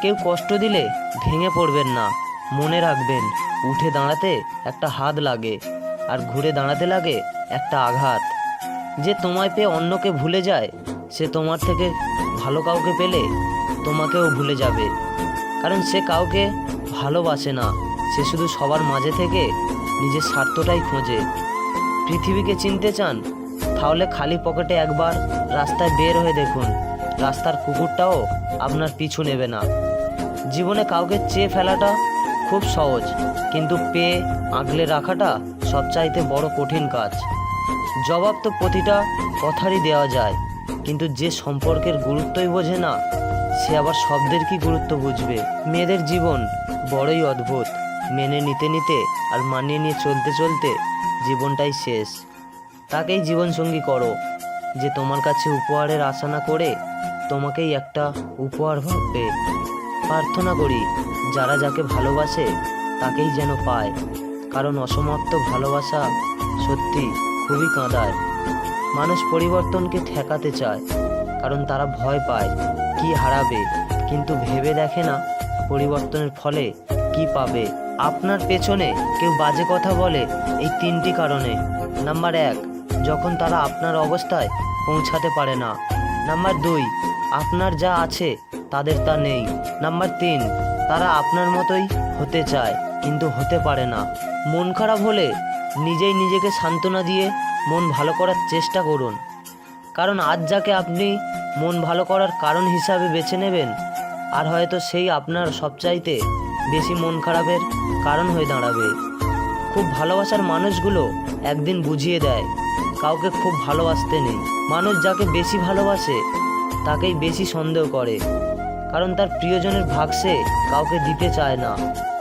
কেউ কষ্ট দিলে ভেঙে পড়বেন না, মনে রাখবেন উঠে দাঁড়াতে একটা হাত লাগে আর ঘুরে দাঁড়াতে লাগে একটা আঘাত। যে তোমায় পেয়ে অন্যকে ভুলে যায়, সে তোমার থেকে ভালো কাউকে পেলে তোমাকেও ভুলে যাবে। কারণ সে কাউকে ভালোবাসে না, সে শুধু সবার মাঝে থেকে নিজের স্বার্থটাই খোঁজে। পৃথিবীকে চিনতে চান? তাহলে খালি পকেটে একবার রাস্তায় বের হয়ে দেখুন, রাস্তার কুকুরটাও আপনার পিছু নেবে না। জীবনে কাউকে চেয়ে ফেলাটা খুব সহজ, কিন্তু পেয়ে আগলে রাখাটা সবচাইতে বড় কঠিন কাজ। জবাব তো প্রতিটা কথারই দেওয়া যায়, কিন্তু যে সম্পর্কের গুরুত্বই বোঝে না, সে আবার শব্দের কি গুরুত্ব বুঝবে। মেয়েদের জীবন বড়ই অদ্ভুত, মেনে নিতে নিতে আর মানিয়ে নিয়ে চলতে চলতে জীবনটাই শেষ। তাকেই জীবনসঙ্গী করো যে তোমার কাছে উপহারের আশা না করে তোমাকেই একটা উপহার ভাববে। প্রার্থনা করি যারা যাকে ভালোবাসে তাকেই যেন পায়, কারণ অসমাপ্ত ভালোবাসা সত্যি খুবই কাঁদায়। মানুষ পরিবর্তনকে ঠেকাতে চায়, কারণ তারা ভয় পায় কি হারাবে, কিন্তু ভেবে দেখে না পরিবর্তনের ফলে কি পাবে। আপনার পেছনে কেউ বাজে কথা বলে এই তিনটি কারণে। নাম্বার 1, যখন তারা আপনার অবস্থায় পৌঁছাতে পারে না। নাম্বার 2, আপনার যা আছে তাদের তা নেই। নাম্বার 3, তারা আপনার মতোই হতে চায় কিন্তু হতে পারে না। মন খারাপ হলে নিজেই নিজেকে সান্ত্বনা দিয়ে মন ভালো করার চেষ্টা করুন, কারণ আজ যাকে আপনি মন ভালো করার কারণ হিসাবে বেছে নেবেন, আর হয়তো সেই আপনার সবচাইতে বেশি মন খারাপের কারণ হয়ে দাঁড়াবে। খুব ভালোবাসার মানুষগুলো একদিন বুঝিয়ে দেয় কাউকে খুব ভালোবাসতে নেই। মানুষ যাকে বেশি ভালোবাসে তাকেই বেশি সন্দেহ করে, কারণ তার প্রিয়জনের ভাগ সে কাউকে দিতে চায় না।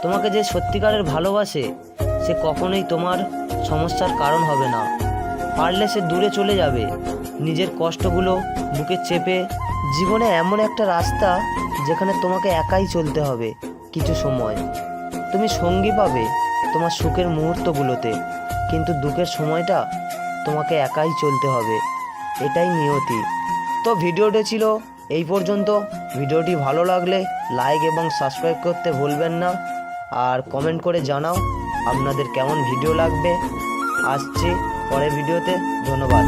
তোমাকে যে সত্যিকারের ভালোবাসে সে কখনোই তোমার সমস্যার কারণ হবে না। পারলে সে দূরে চলে যাবে, নিজের কষ্টগুলো বুকে চেপে। জীবনে এমন একটা রাস্তা যেখানে তোমাকে একাই চলতে হবে কিছু সময়। তুমি সঙ্গী পাবে তোমার সুখের মুহূর্তগুলোতে, কিন্তু দুঃখের সময়টা তোমাকে একাই চলতে হবে, এটাই নিয়তি। তো ভিডিওটি ছিল এই পর্যন্ত। ভিডিওটি ভালো লাগলে লাইক এবং সাবস্ক্রাইব করতে ভুলবেন না, আর কমেন্ট করে জানাও আপনাদের কেমন ভিডিও লাগবে। আসছি পরের ভিডিওতে, ধন্যবাদ।